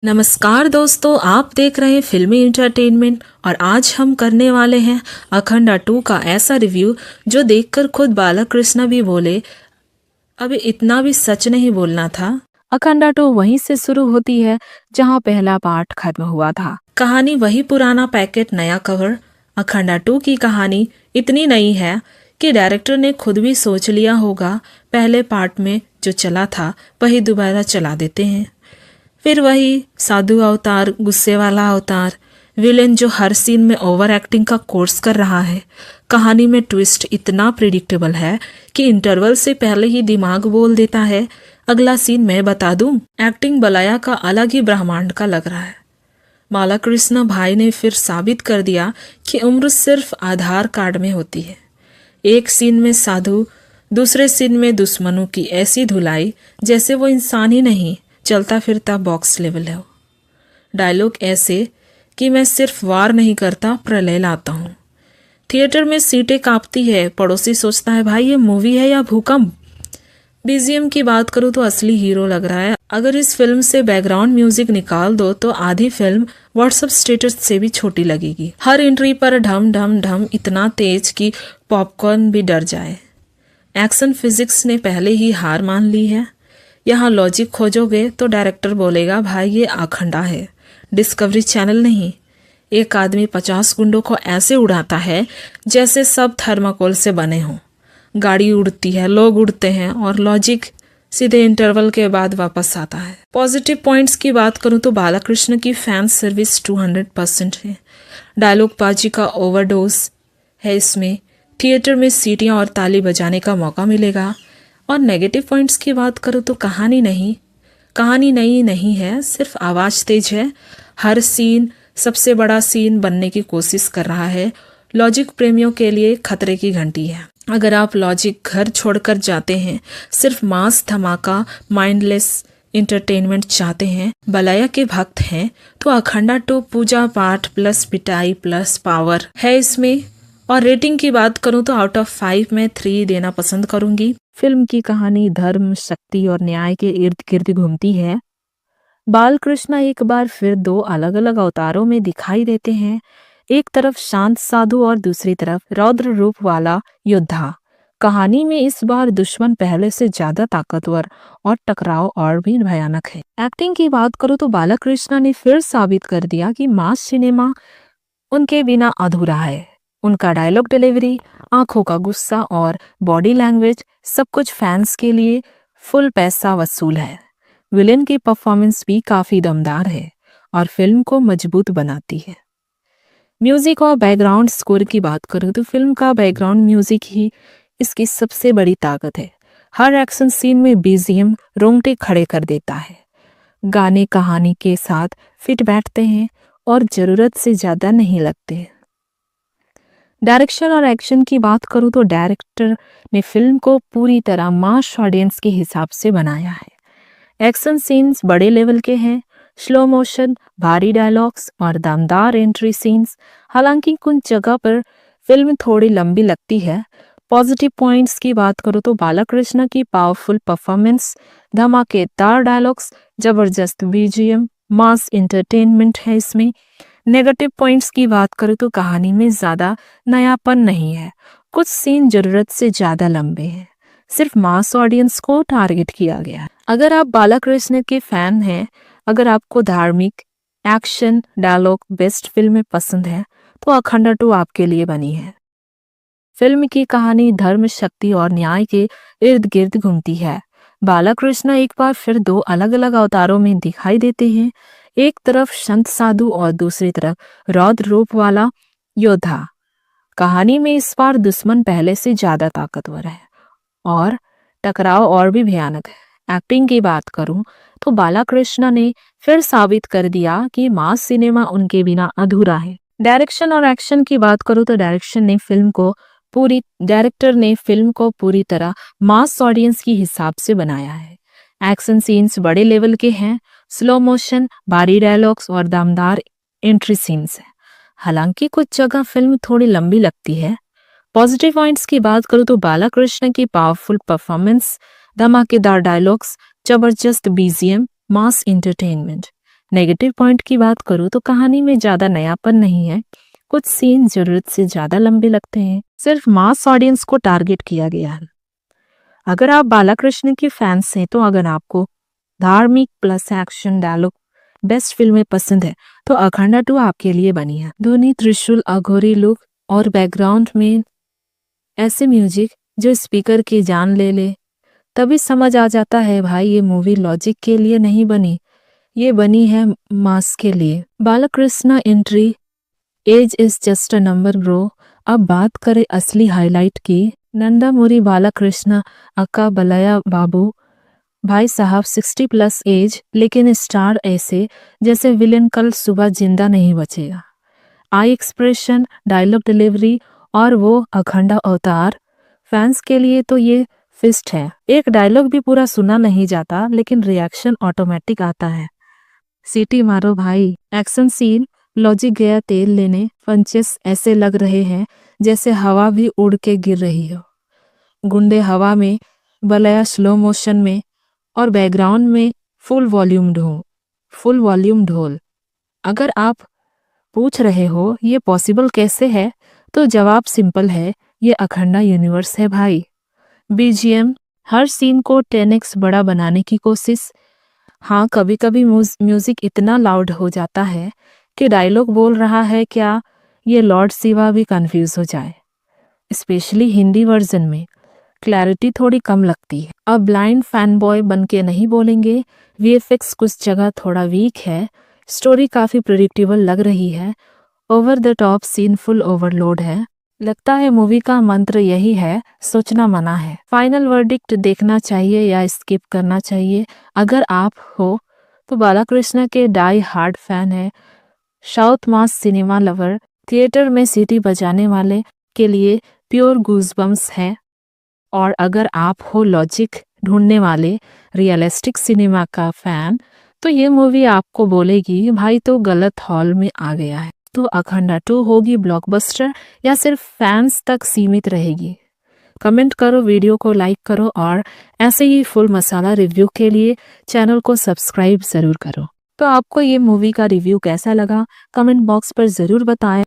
नमस्कार दोस्तों, आप देख रहे हैं फिल्मी इंटरटेनमेंट और आज हम करने वाले हैं अखंडा 2 का ऐसा रिव्यू जो देखकर खुद बालाकृष्ण भी बोले अभी इतना भी सच नहीं बोलना था। अखंडा 2 वहीं से शुरू होती है जहां पहला पार्ट खत्म हुआ था। कहानी वही पुराना पैकेट नया कवर। अखंडा 2 की कहानी इतनी नई है कि डायरेक्टर ने खुद भी सोच लिया होगा पहले पार्ट में जो चला था वही दोबारा चला देते हैं। फिर वही साधु अवतार, गुस्से वाला अवतार, विलेन जो हर सीन में ओवर एक्टिंग का कोर्स कर रहा है। कहानी में ट्विस्ट इतना प्रिडिक्टेबल है कि इंटरवल से पहले ही दिमाग बोल देता है अगला सीन मैं बता दूं। एक्टिंग बलाया का अलग ही ब्रह्मांड का लग रहा है। बालाकृष्ण भाई ने फिर साबित कर दिया कि उम्र सिर्फ आधार कार्ड में होती है। एक सीन में साधु, दूसरे सीन में दुश्मनों की ऐसी धुलाई जैसे वो इंसान ही नहीं, चलता फिरता बॉक्स लेवल है। डायलॉग ऐसे कि मैं सिर्फ वार नहीं करता, प्रलय लाता हूँ। थिएटर में सीटें कांपती है, पड़ोसी सोचता है भाई ये मूवी है या भूकंप। बीजीएम की बात करूँ तो असली हीरो लग रहा है। अगर इस फिल्म से बैकग्राउंड म्यूजिक निकाल दो तो आधी फिल्म व्हाट्सएप स्टेटस से भी छोटी लगेगी। हर एंट्री पर ढम ढम ढम इतना तेज कि पॉपकॉर्न भी डर जाए। एक्शन फिजिक्स ने पहले ही हार मान ली है। यहाँ लॉजिक खोजोगे तो डायरेक्टर बोलेगा भाई ये अखंडा है, डिस्कवरी चैनल नहीं। एक आदमी 50 गुंडों को ऐसे उड़ाता है जैसे सब थर्माकोल से बने हों। गाड़ी उड़ती है, लोग उड़ते हैं और लॉजिक सीधे इंटरवल के बाद वापस आता है। पॉजिटिव पॉइंट्स की बात करूं तो बालाकृष्ण की फैन सर्विस 200% है। डायलॉग बाजी का ओवरडोज है इसमें। थिएटर में सीटियां और ताली बजाने का मौका मिलेगा। और नेगेटिव पॉइंट्स की बात करूँ तो कहानी नई नहीं है, सिर्फ आवाज़ तेज है। हर सीन सबसे बड़ा सीन बनने की कोशिश कर रहा है। लॉजिक प्रेमियों के लिए खतरे की घंटी है। अगर आप लॉजिक घर छोड़कर जाते हैं, सिर्फ मास धमाका, माइंडलेस इंटरटेनमेंट चाहते हैं, बलाया के भक्त हैं, तो अखंडा 2 पूजा पाठ प्लस पिटाई प्लस पावर है इसमें। और रेटिंग की बात करूं तो आउट ऑफ 5 में 3 देना पसंद करूंगी। फिल्म की कहानी धर्म, शक्ति और न्याय के इर्द गिर्द घूमती है। बालकृष्ण एक बार फिर 2 अलग अलग अवतारों में दिखाई देते हैं। एक तरफ शांत साधु और दूसरी तरफ रौद्र रूप वाला योद्धा। कहानी में इस बार दुश्मन पहले से ज्यादा ताकतवर और टकराव और भी भयानक है। एक्टिंग की बात करूं तो बालाकृष्ण ने फिर साबित कर दिया कि मास सिनेमा उनके बिना अधूरा है। उनका डायलॉग डिलीवरी, आंखों का गुस्सा और बॉडी लैंग्वेज सब कुछ फैंस के लिए फुल पैसा वसूल है। विलेन की परफॉर्मेंस भी काफी दमदार है और फिल्म को मजबूत बनाती है। म्यूजिक और बैकग्राउंड स्कोर की बात करूं तो फिल्म का बैकग्राउंड म्यूजिक ही इसकी सबसे बड़ी ताकत है। हर एक्शन सीन में बीजीएम रोंगटे खड़े कर देता है। गाने कहानी के साथ फिट बैठते हैं और जरूरत से ज्यादा नहीं लगते। डायरेक्शन और एक्शन की बात करूं तो डायरेक्टर ने फिल्म को पूरी तरह मास ऑडियंस के हिसाब से बनाया है। एक्शन सीन्स बड़े लेवल के हैं, स्लो मोशन, भारी डायलॉग्स और दमदार एंट्री सीन्स। हालांकि कुछ जगह पर फिल्म थोड़ी लंबी लगती है। पॉजिटिव पॉइंट्स की बात करूं तो बालाकृष्ण की पावरफुल परफॉर्मेंस, धमाकेदार डायलॉग्स, जबरदस्त बीजीएम, मास एंटरटेनमेंट है इसमें। नेगेटिव पॉइंट्स की बात करूं तो कहानी में ज्यादा नयापन नहीं है। कुछ सीन जरूरत से ज्यादा लंबे हैं, सिर्फ मास ऑडियंस को टारगेट किया गया है। अगर आप बालाकृष्ण के फैन हैं, अगर आपको धार्मिक, एक्शन, डायलॉग बेस्ड फिल्में पसंद है तो अखंडा 2 आपके लिए बनी है। फिल्म की कहानी धर्म, शक्ति और न्याय के इर्द गिर्द घूमती है। बालाकृष्ण एक बार फिर 2 अलग अलग अवतारों में दिखाई देते हैं। एक तरफ संत साधु और दूसरी तरफ रौद्र रूप वाला योद्धा। कहानी में इस बार दुश्मन पहले से ज्यादा ताकतवर है और टकराव और भी भयानक है। एक्टिंग की बात करूं तो बालाकृष्ण ने फिर साबित कर दिया कि मास सिनेमा उनके बिना अधूरा है। डायरेक्शन और एक्शन की बात करूं तो डायरेक्टर ने फिल्म को पूरी तरह मास ऑडियंस के हिसाब से बनाया है। एक्शन सीन्स बड़े लेवल के हैं, स्लो मोशन, भारी डायलॉग्स और दमदार एंट्री सीन्स है। हालांकि कुछ जगह फिल्म थोड़ी लंबी लगती है। पॉजिटिव पॉइंट्स की बात करूं तो बालाकृष्ण की पावरफुल परफॉर्मेंस, धमाकेदार डायलॉग्स, जबरदस्त बीजीएम, मास एंटरटेनमेंट। नेगेटिव पॉइंट की बात करूँ तो कहानी में ज़्यादा नयापन नहीं है। कुछ सीन जरूरत से ज़्यादा लंबे लगते हैं। सिर्फ मास ऑडियंस को टारगेट किया गया है। अगर आप बालाकृष्ण की फैंस हैं तो अगर आपको धार्मिक प्लस एक्शन डायलॉग बेस्ट फिल्में पसंद है तो अखंडा 2 आपके लिए बनी है। धोनी, त्रिशूल, अघोरी लुक और बैकग्राउंड में ऐसे म्यूजिक जो स्पीकर की जान ले ले, तभी समझ आ जाता है भाई ये मूवी लॉजिक के लिए नहीं बनी, ये बनी है मास के लिए। Balakrishna entry, age is just a number bro. अब बात करें असली हाईलाइट की। नंदामुरी बालाकृष्ण अक्का बलया बाबू, भाई साहब 60 प्लस एज, लेकिन स्टार ऐसे जैसे विलेन कल सुबह जिंदा नहीं बचेगा। आई एक्सप्रेशन, डायलॉग डिलीवरी और वो अखंडा अवतार, फैंस के लिए तो ये फिस्ट है। एक डायलॉग भी पूरा सुना नहीं जाता लेकिन रिएक्शन ऑटोमेटिक आता है। सीटी मारो भाई। एक्शन सीन, लॉजिक गया तेल लेने, पंचेस ऐसे लग रहे हैं जैसे हवा भी उड़ के गिर रही हो। गुंडे हवा में, बलया स्लो मोशन में और बैकग्राउंड में फुल वॉल्यूम ढोल। अगर आप पूछ रहे हो ये पॉसिबल कैसे है तो जवाब सिंपल है, ये अखंडा यूनिवर्स है भाई। बीजीएम, हर सीन को 10x बड़ा बनाने की कोशिश। हाँ, कभी कभी म्यूजिक इतना लाउड हो जाता है कि डायलॉग बोल रहा है क्या, ये लॉर्ड शिवा भी कंफ्यूज हो जाए। स्पेशली हिंदी वर्जन में क्लैरिटी थोड़ी कम लगती है। अब ब्लाइंड फैन बॉय बन के नहीं बोलेंगे, वीएफएक्स कुछ जगह थोड़ा वीक है, स्टोरी काफ़ी प्रिडिक्टेबल लग रही है, over the top scene full overload है। लगता है मूवी का मंत्र यही है, सोचना मना है। फाइनल वर्डिक्ट, देखना चाहिए या स्किप करना चाहिए। अगर आप हो तो बालाकृष्ण के डाई हार्ड फैन है, साउथ मास सिनेमा लवर, थिएटर में सीटी बजाने वाले के लिए प्योर गूज़बम्स है। और अगर आप हो लॉजिक ढूंढने वाले, रियलिस्टिक सिनेमा का फैन, तो ये मूवी आपको बोलेगी भाई तो गलत हॉल में आ गया है। तो अखंडा 2 होगी ब्लॉकबस्टर या सिर्फ फैंस तक सीमित रहेगी? कमेंट करो, वीडियो को लाइक करो और ऐसे ही फुल मसाला रिव्यू के लिए चैनल को सब्सक्राइब ज़रूर करो। तो आपको ये मूवी का रिव्यू कैसा लगा कमेंट बॉक्स पर ज़रूर बताएं।